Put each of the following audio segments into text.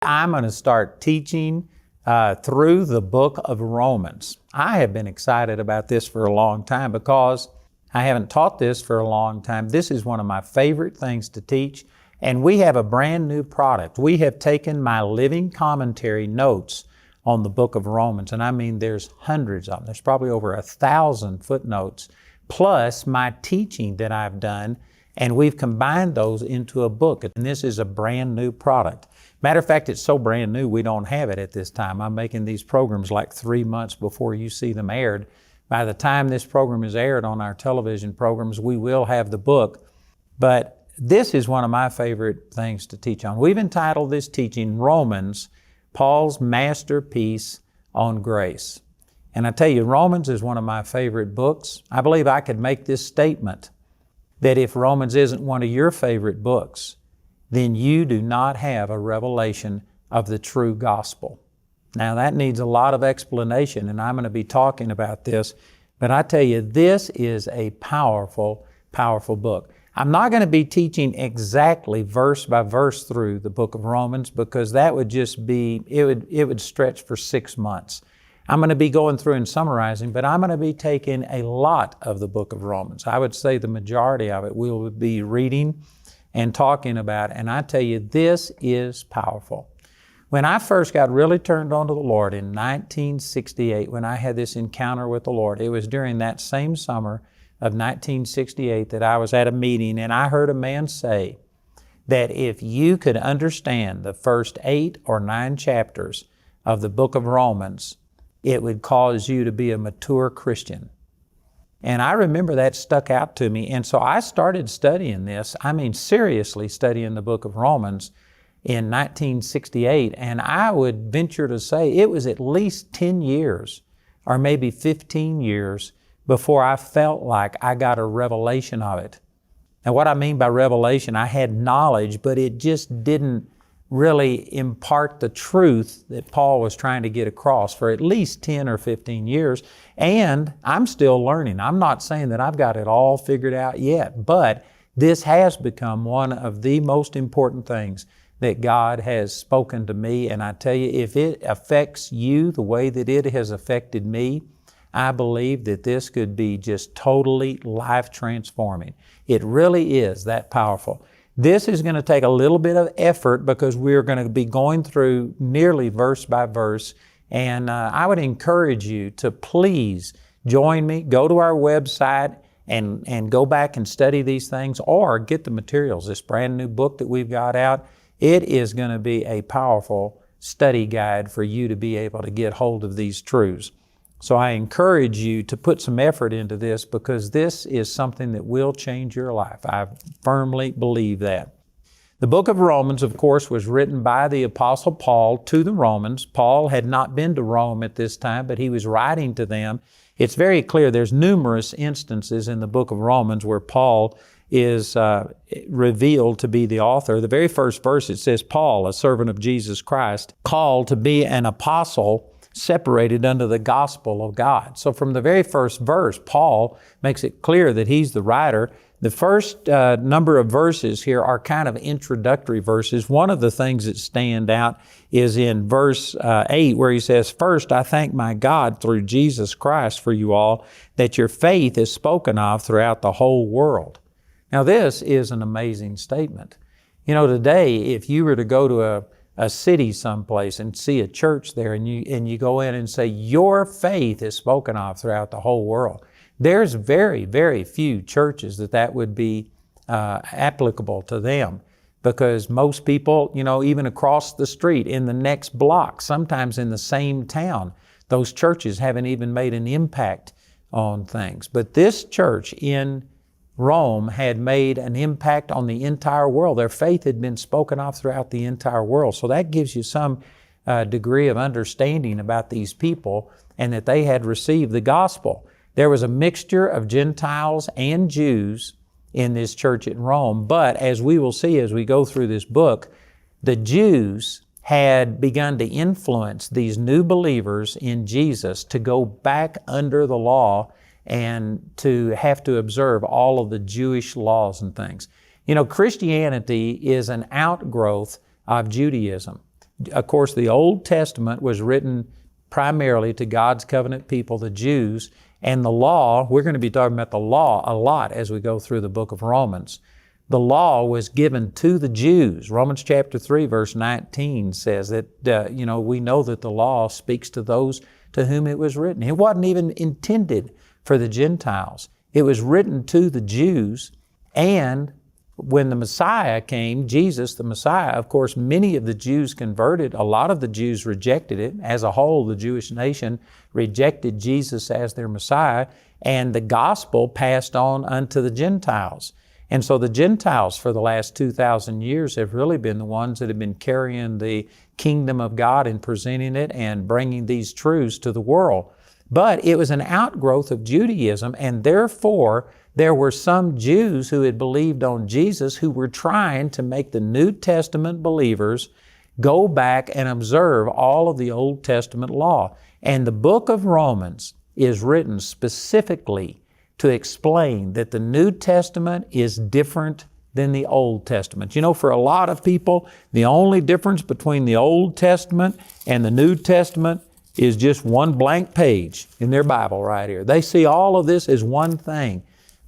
I'm going to start teaching through the book of Romans. I have been excited about this for a long time because I haven't taught this for a long time. This is one of my favorite things to teach, and we have a brand new product. We have taken my living commentary notes on the book of Romans, and I mean there's hundreds of them. There's probably over 1,000 footnotes, plus my teaching that I've done, and we've combined those into a book, and this is a brand new product. Matter of fact, it's so brand new, we don't have it at this time. I'm making these programs like 3 months before you see them aired. By the time this program is aired on our television programs, we will have the book. But this is one of my favorite things to teach on. We've entitled this teaching, Romans, Paul's Masterpiece on Grace. And I tell you, Romans is one of my favorite books. I believe I could make this statement that if Romans isn't one of your favorite books, then you do not have a revelation of the true gospel. Now that needs a lot of explanation, and I'm going to be talking about this, but I tell you, this is a powerful, powerful book. I'm not going to be teaching exactly verse by verse through the book of Romans because that would just be, it would stretch for 6 months. I'm going to be going through and summarizing, but I'm going to be taking a lot of the book of Romans. I would say the majority of it we'll be reading and talking about, and I tell you, this is powerful. When I first got really turned on to the Lord in 1968, when I had this encounter with the Lord, it was during that same summer of 1968 that I was at a meeting, and I heard a man say that if you could understand the first 8 or 9 chapters of the book of Romans, it would cause you to be a mature Christian. And I remember that stuck out to me. And so I started studying this, seriously studying the book of Romans in 1968. And I would venture to say it was at least 10 years or maybe 15 years before I felt like I got a revelation of it. Now what I mean by revelation, I had knowledge, but it just didn't really impart the truth that Paul was trying to get across for at least 10 or 15 years. And I'm still learning. I'm not saying that I've got it all figured out yet, but this has become one of the most important things that God has spoken to me. And I tell you, if it affects you the way that it has affected me, I believe that this could be just totally life transforming. It really is that powerful. This is going to take a little bit of effort because we're going to be going through nearly verse by verse. And I would encourage you to please join me, go to our website and go back and study these things or get the materials. This brand new book that we've got out, it is going to be a powerful study guide for you to be able to get hold of these truths. So I encourage you to put some effort into this because this is something that will change your life. I firmly believe that. The book of Romans, of course, was written by the Apostle Paul to the Romans. Paul had not been to Rome at this time, but he was writing to them. It's very clear there's numerous instances in the book of Romans where Paul is revealed to be the author. The very first verse, it says, Paul, a servant of Jesus Christ, called to be an apostle, separated unto the gospel of God. So from the very first verse, Paul makes it clear that he's the writer. The first number of verses here are kind of introductory verses. One of the things that stand out is in verse 8 where he says, First, I thank my God through Jesus Christ for you all, that your faith is spoken of throughout the whole world. Now this is an amazing statement. You know, today, if you were to go to a city someplace and see a church there and you go in and say, your faith is spoken of throughout the whole world. There's very, very few churches that would be applicable to them because most people, you know, even across the street, in the next block, sometimes in the same town, those churches haven't even made an impact on things. But this church in Rome had made an impact on the entire world. Their faith had been spoken of throughout the entire world. So that gives you some degree of understanding about these people and that they had received the gospel. There was a mixture of Gentiles and Jews in this church at Rome, but as we will see as we go through this book, the Jews had begun to influence these new believers in Jesus to go back under the law and to have to observe all of the Jewish laws and things. You know, Christianity is an outgrowth of Judaism. Of course, the Old Testament was written primarily to God's covenant people, the Jews, and the law, we're going to be talking about the law a lot as we go through the book of Romans. The law was given to the Jews. Romans chapter 3, verse 19 says that, we know that the law speaks to those to whom it was written. It wasn't even intended for the Gentiles. It was written to the Jews, and when the Messiah came, Jesus, the Messiah, of course, many of the Jews converted. A lot of the Jews rejected it. As a whole, the Jewish nation rejected Jesus as their Messiah, and the gospel passed on unto the Gentiles. And so the Gentiles for the last 2,000 years have really been the ones that have been carrying the kingdom of God and presenting it and bringing these truths to the world. But it was an outgrowth of Judaism, and therefore there were some Jews who had believed on Jesus who were trying to make the New Testament believers go back and observe all of the Old Testament law. And the book of Romans is written specifically to explain that the New Testament is different than the Old Testament. You know, for a lot of people, the only difference between the Old Testament and the New Testament is just one blank page in their Bible right here. They see all of this as one thing.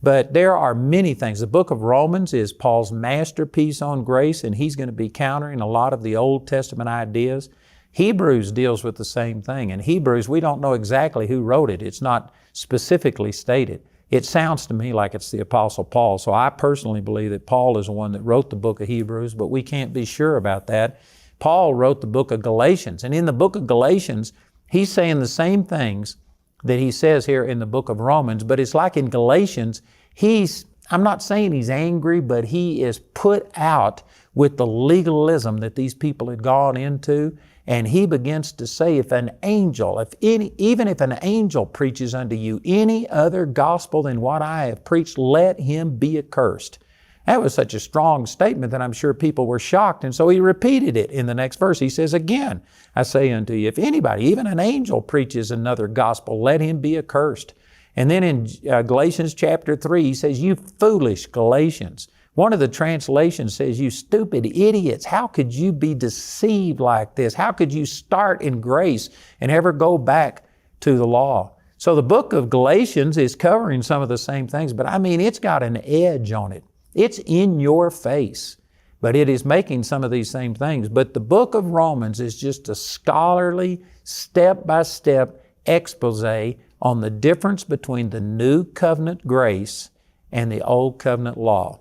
But there are many things. The book of Romans is Paul's masterpiece on grace, and he's going to be countering a lot of the Old Testament ideas. Hebrews deals with the same thing. In Hebrews, we don't know exactly who wrote it. It's not specifically stated. It sounds to me like it's the Apostle Paul. So I personally believe that Paul is the one that wrote the book of Hebrews, but we can't be sure about that. Paul wrote the book of Galatians, and in the book of Galatians, he's saying the same things that he says here in the book of Romans, but it's like in Galatians, I'm not saying he's angry, but he is put out with the legalism that these people had gone into, and he begins to say, even if an angel preaches unto you any other gospel than what I have preached, let him be accursed. That was such a strong statement that I'm sure people were shocked, and so he repeated it in the next verse. He says, again, I say unto you, if anybody, even an angel, preaches another gospel, let him be accursed. And then in Galatians chapter 3, he says, you foolish Galatians. One of the translations says, you stupid idiots, how could you be deceived like this? How could you start in grace and ever go back to the law? So the book of Galatians is covering some of the same things, but it's got an edge on it. It's in your face, but it is making some of these same things. But the book of Romans is just a scholarly, step-by-step expose on the difference between the new covenant grace and the old covenant law.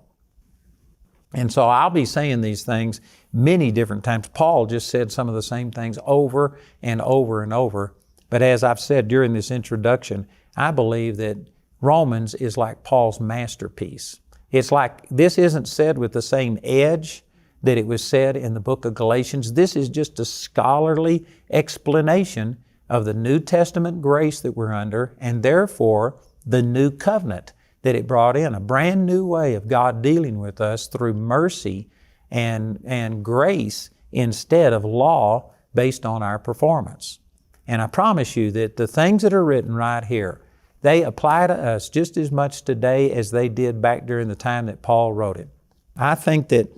And so I'll be saying these things many different times. Paul just said some of the same things over and over and over. But as I've said during this introduction, I believe that Romans is like Paul's masterpiece. It's like this isn't said with the same edge that it was said in the book of Galatians. This is just a scholarly explanation of the New Testament grace that we're under, and therefore the new covenant that it brought in, a brand new way of God dealing with us through mercy and grace instead of law based on our performance. And I promise you that the things that are written right here, they apply to us just as much today as they did back during the time that Paul wrote it. I think that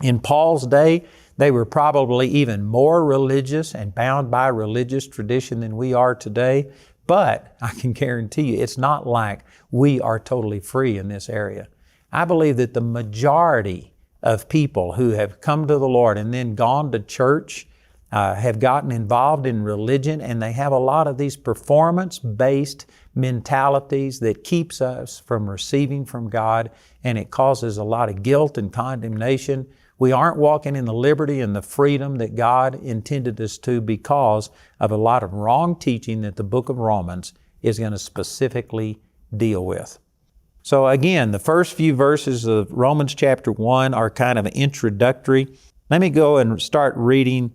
in Paul's day, they were probably even more religious and bound by religious tradition than we are today. But I can guarantee you, it's not like we are totally free in this area. I believe that the majority of people who have come to the Lord and then gone to church have gotten involved in religion, and they have a lot of these performance-based mentalities that keeps us from receiving from God, and it causes a lot of guilt and condemnation. We aren't walking in the liberty and the freedom that God intended us to because of a lot of wrong teaching that the book of Romans is going to specifically deal with. So again, the first few verses of Romans chapter 1 are kind of introductory. Let me go and start reading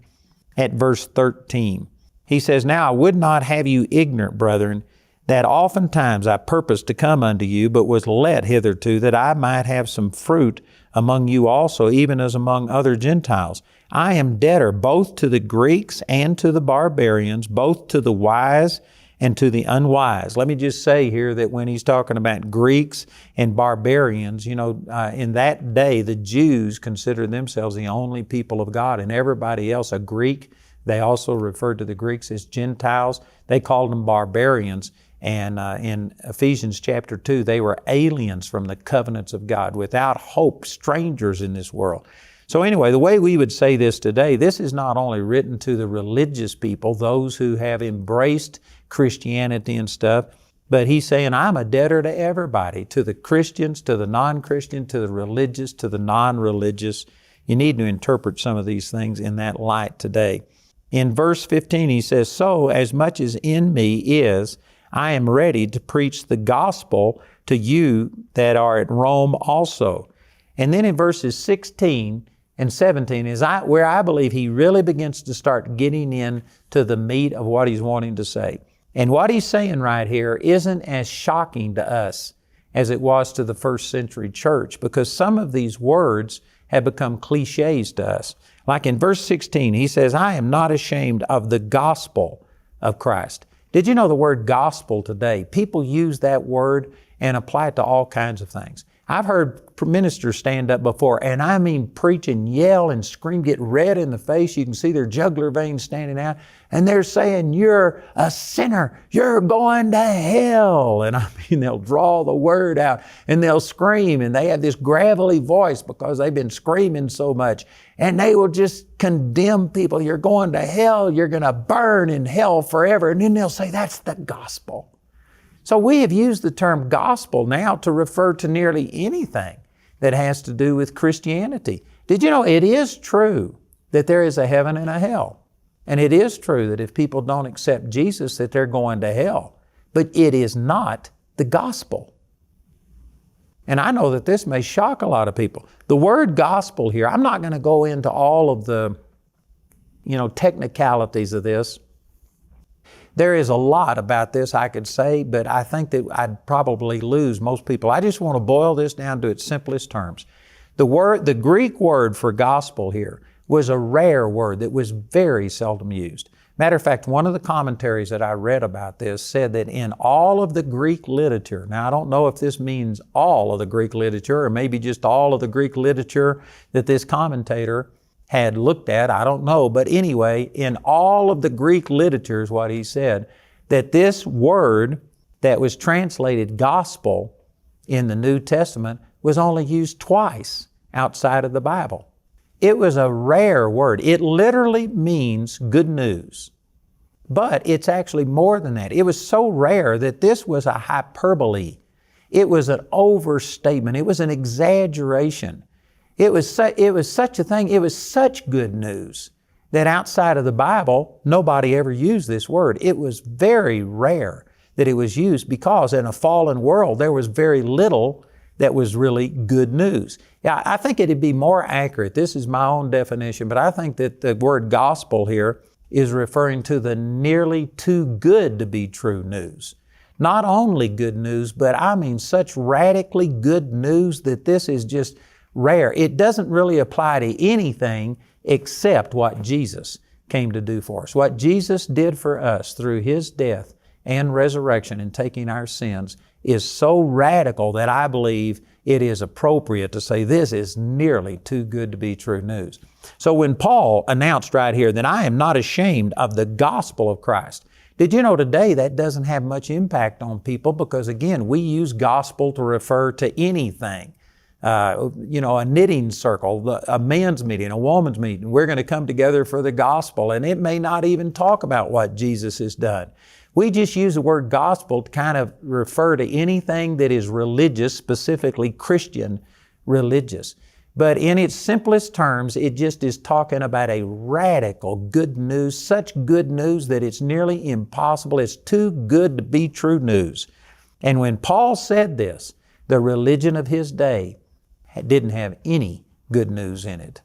at verse 13. He says, now I would not have you ignorant, brethren, that oftentimes I purposed to come unto you, but was let hitherto, that I might have some fruit among you also, even as among other Gentiles. I am debtor both to the Greeks and to the barbarians, both to the wise and to the unwise. Let me just say here that when he's talking about Greeks and barbarians, in that day, the Jews considered themselves the only people of God, and everybody else a Greek. They also referred to the Greeks as Gentiles. They called them barbarians. And in Ephesians chapter 2, they were aliens from the covenants of God, without hope, strangers in this world. So anyway, the way we would say this today, this is not only written to the religious people, those who have embraced Christianity and stuff, but he's saying, I'm a debtor to everybody, to the Christians, to the non-Christian, to the religious, to the non-religious. You need to interpret some of these things in that light today. In verse 15, he says, so as much as in me is, I am ready to preach the gospel to you that are at Rome also. And then in verses 16 and 17 is where I believe he really begins to start getting into the meat of what he's wanting to say. And what he's saying right here isn't as shocking to us as it was to the first century church, because some of these words have become cliches to us. Like in verse 16, he says, I am not ashamed of the gospel of Christ. Did you know the word gospel today? People use that word and apply it to all kinds of things. I've heard ministers stand up before, and I mean preach and yell and scream, get red in the face. You can see their jugular veins standing out, and they're saying, you're a sinner, you're going to hell. And I mean, they'll draw the word out and they'll scream, and they have this gravelly voice because they've been screaming so much. And they will just condemn people. You're going to hell, you're going to burn in hell forever. And then they'll say, that's the gospel. So we have used the term gospel now to refer to nearly anything that has to do with Christianity. Did you know it is true that there is a heaven and a hell? And it is true that if people don't accept Jesus, that they're going to hell. But it is not the gospel. And I know that this may shock a lot of people. The word gospel here, I'm not going to go into all of the, technicalities of this. There is a lot about this I could say, but I think that I'd probably lose most people. I just want to boil this down to its simplest terms. The Greek word for gospel here was a rare word that was very seldom used. Matter of fact, one of the commentaries that I read about this said that in all of the Greek literature, now I don't know if this means all of the Greek literature or maybe just all of the Greek literature that this commentator had looked at, I don't know. But anyway, in all of the Greek literature is what he said, that this word that was translated gospel in the New Testament was only used twice outside of the Bible. It was a rare word. It literally means good news. But it's actually more than that. It was so rare that this was a hyperbole. It was an overstatement. It was an exaggeration. It was such a thing. It was such good news that outside of the Bible, nobody ever used this word. It was very rare that it was used because in a fallen world, there was very little that was really good news. Yeah, I think it'd be more accurate. This is my own definition, but I think that the word gospel here is referring to the nearly too good to be true news. Not only good news, but I mean such radically good news that this is just rare. It doesn't really apply to anything except what Jesus came to do for us. What Jesus did for us through His death and resurrection and taking our sins is so radical that I believe it is appropriate to say this is nearly too good to be true news. So when Paul announced right here that I am not ashamed of the gospel of Christ, did you know today that doesn't have much impact on people because again, we use gospel to refer to anything. A knitting circle, a men's meeting, a woman's meeting. We're going to come together for the gospel, and it may not even talk about what Jesus has done. We just use the word gospel to kind of refer to anything that is religious, specifically Christian religious. But in its simplest terms, it just is talking about a radical good news, such good news that it's nearly impossible. It's too good to be true news. And when Paul said this, the religion of his day didn't have any good news in it.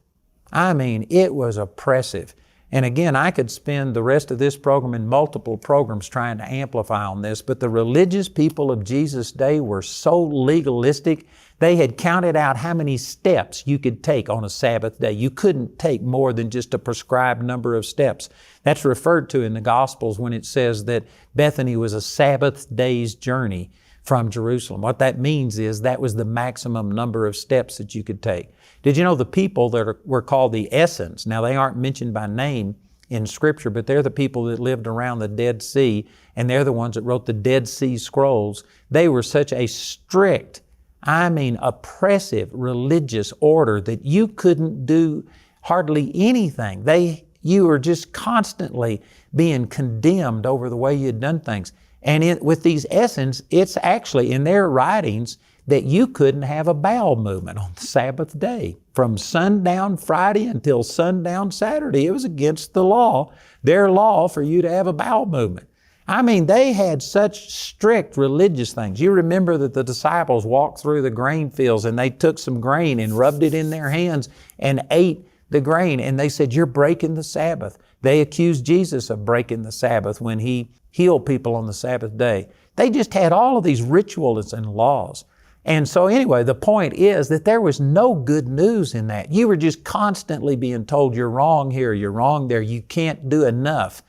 I mean, it was oppressive. And again, I could spend the rest of this program and multiple programs trying to amplify on this, but the religious people of Jesus' day were so legalistic. They had counted out how many steps you could take on a Sabbath day. You couldn't take more than just a prescribed number of steps. That's referred to in the Gospels when it says that Bethany was a Sabbath day's journey from Jerusalem. What that means is that was the maximum number of steps that you could take. Did you know the people that were called the Essenes? Now, they aren't mentioned by name in Scripture, but they're the people that lived around the Dead Sea, and they're the ones that wrote the Dead Sea Scrolls. They were such a strict, oppressive religious order that you couldn't do hardly anything. You were just constantly being condemned over the way you had done things. And with these Essenes, it's actually in their writings that you couldn't have a bowel movement on the Sabbath day. From sundown Friday until sundown Saturday, it was against the law, their law, for you to have a bowel movement. They had such strict religious things. You remember that the disciples walked through the grain fields and they took some grain and rubbed it in their hands and ate the grain, and they said, "You're breaking the Sabbath." They accused Jesus of breaking the Sabbath when He healed people on the Sabbath day. They just had all of these rituals and laws. And so anyway, the point is that there was no good news in that. You were just constantly being told, you're wrong here, you're wrong there, you can't do enough.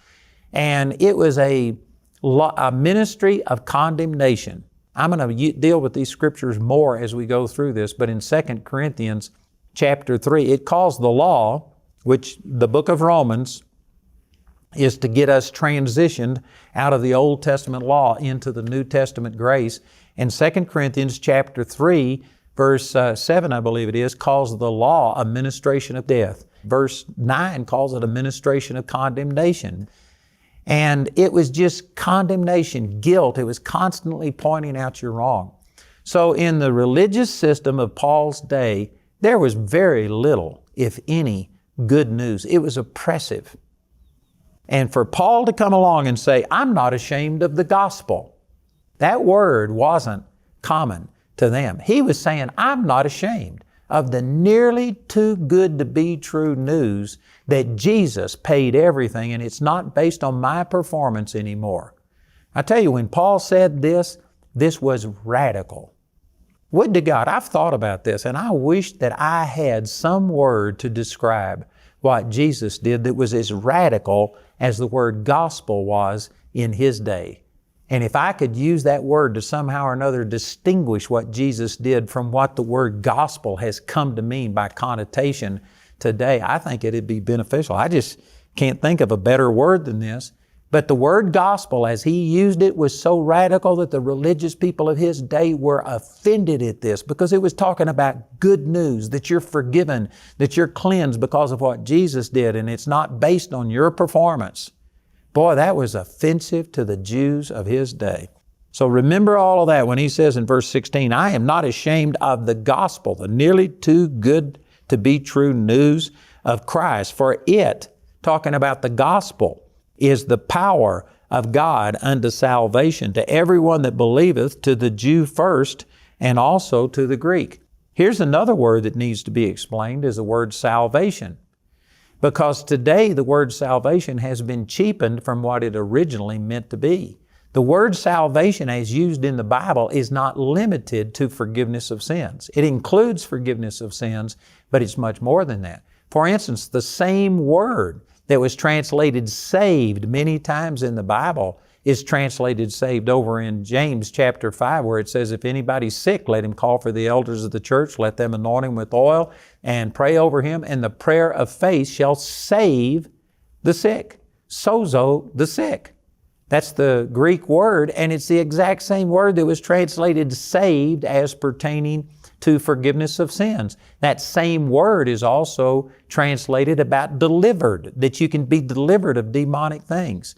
And it was a ministry of condemnation. I'm going to deal with these scriptures more as we go through this, but in 2 Corinthians chapter 3, it calls the law, which the book of Romans is to get us transitioned out of the Old Testament law into the New Testament grace. And 2 Corinthians chapter 3, verse 7, I believe it is, calls the law a ministration of death. Verse 9 calls it a ministration of condemnation. And it was just condemnation, guilt. It was constantly pointing out you're wrong. So in the religious system of Paul's day, there was very little, if any, good news. It was oppressive. And for Paul to come along and say, I'm not ashamed of the gospel, that word wasn't common to them. He was saying, I'm not ashamed of the nearly too good to be true news that Jesus paid everything and it's not based on my performance anymore. I tell you, when Paul said this was radical. Would to God, I've thought about this and I wish that I had some word to describe what Jesus did that was as radical as the word gospel was in His day. And if I could use that word to somehow or another distinguish what Jesus did from what the word gospel has come to mean by connotation today, I think it'd be beneficial. I just can't think of a better word than this. But the word gospel, as he used it, was so radical that the religious people of his day were offended at this because it was talking about good news, that you're forgiven, that you're cleansed because of what Jesus did, and it's not based on your performance. Boy, that was offensive to the Jews of his day. So remember all of that when he says in verse 16, I am not ashamed of the gospel, the nearly too good to be true news of Christ. For it, talking about the gospel, is the power of God unto salvation to everyone that believeth, to the Jew first, and also to the Greek. Here's another word that needs to be explained, is the word salvation. Because today the word salvation has been cheapened from what it originally meant to be. The word salvation as used in the Bible is not limited to forgiveness of sins. It includes forgiveness of sins, but it's much more than that. For instance, the same word that was translated saved many times in the Bible is translated saved over in James chapter 5, where it says, if anybody's sick, let him call for the elders of the church, let them anoint him with oil and pray over him, and the prayer of faith shall save the sick. Sozo, the sick. That's the Greek word, and it's the exact same word that was translated saved as pertaining to forgiveness of sins. That same word is also translated about delivered, that you can be delivered of demonic things.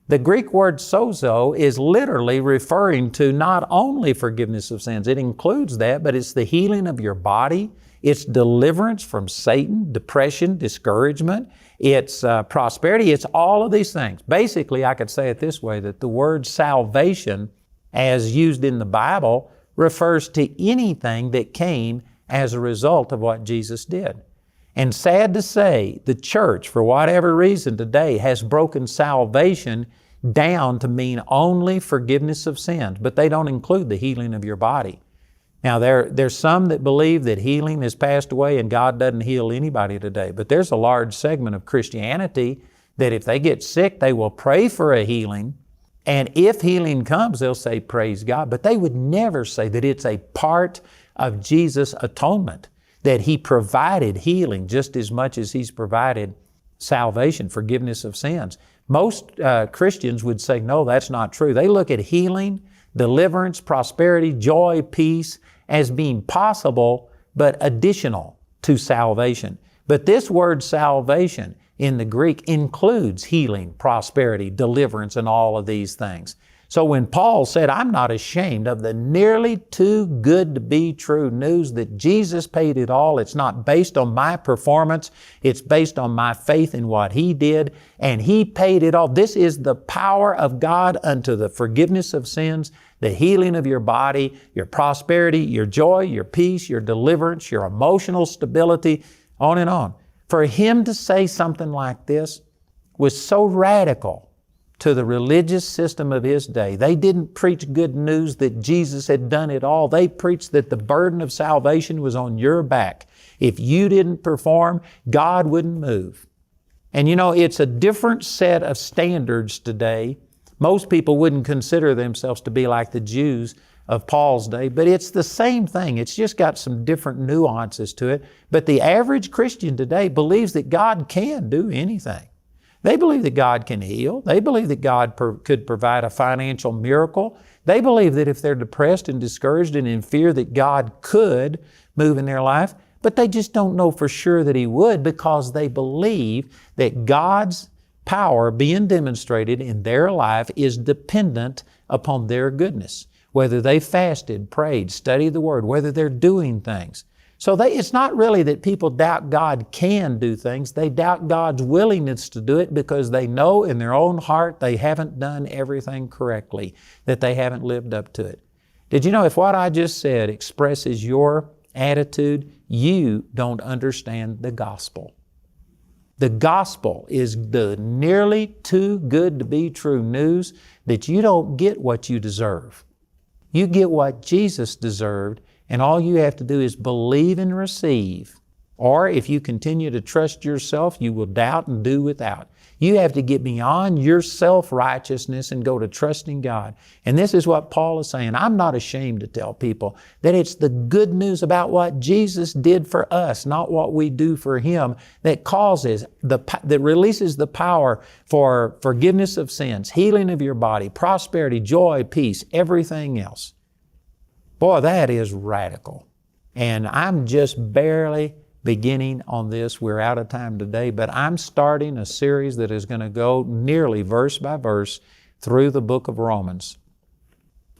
The Greek word sozo is literally referring to not only forgiveness of sins, it includes that, but it's the healing of your body, it's deliverance from Satan, depression, discouragement, it's prosperity, it's all of these things. Basically, I could say it this way, that the word salvation, as used in the Bible, refers to anything that came as a result of what Jesus did. And sad to say, the church, for whatever reason today, has broken salvation down to mean only forgiveness of sins, but they don't include the healing of your body. Now, there's some that believe that healing has passed away and God doesn't heal anybody today, but there's a large segment of Christianity that if they get sick, they will pray for a healing, and if healing comes, they'll say, praise God, but they would never say that it's a part of Jesus' atonement, that He provided healing just as much as He's provided salvation, forgiveness of sins. Most Christians would say, no, that's not true. They look at healing, deliverance, prosperity, joy, peace as being possible, but additional to salvation. But this word salvation in the Greek includes healing, prosperity, deliverance, and all of these things. So when Paul said, I'm not ashamed of the nearly too good to be true news that Jesus paid it all, it's not based on my performance, it's based on my faith in what He did, and He paid it all. This is the power of God unto the forgiveness of sins, the healing of your body, your prosperity, your joy, your peace, your deliverance, your emotional stability, on and on. For Him to say something like this was so radical to the religious system of His day. They didn't preach good news that Jesus had done it all. They preached that the burden of salvation was on your back. If you didn't perform, God wouldn't move. And you know, it's a different set of standards today. Most people wouldn't consider themselves to be like the Jews of Paul's day, but it's the same thing. It's just got some different nuances to it. But the average Christian today believes that God can do anything. They believe that God can heal. They believe that God could provide a financial miracle. They believe that if they're depressed and discouraged and in fear that God could move in their life, but they just don't know for sure that He would because they believe that God's power being demonstrated in their life is dependent upon their goodness. Whether they fasted, prayed, studied the Word, whether they're doing things. So it's not really that people doubt God can do things. They doubt God's willingness to do it because they know in their own heart they haven't done everything correctly, that they haven't lived up to it. Did you know if what I just said expresses your attitude, you don't understand the gospel. The gospel is the nearly too good to be true news that you don't get what you deserve. You get what Jesus deserved, and all you have to do is believe and receive. Or if you continue to trust yourself, you will doubt and do without. You have to get beyond your self-righteousness and go to trusting God. And this is what Paul is saying. I'm not ashamed to tell people that it's the good news about what Jesus did for us, not what we do for Him, that releases the power for forgiveness of sins, healing of your body, prosperity, joy, peace, everything else. Boy, that is radical. And I'm just barely beginning on this. We're out of time today, but I'm starting a series that is going to go nearly verse by verse through the book of Romans.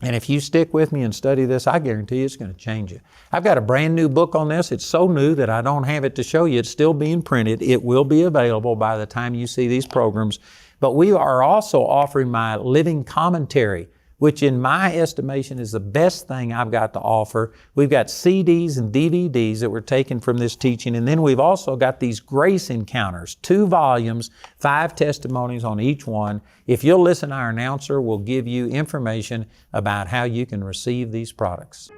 And if you stick with me and study this, I guarantee you it's going to change you. I've got a brand new book on this. It's so new that I don't have it to show you. It's still being printed. It will be available by the time you see these programs. But we are also offering my living commentary, which in my estimation is the best thing I've got to offer. We've got CDs and DVDs that were taken from this teaching, and then we've also got these grace encounters, 2 volumes, 5 testimonies on each one. If you'll listen, our announcer will give you information about how you can receive these products.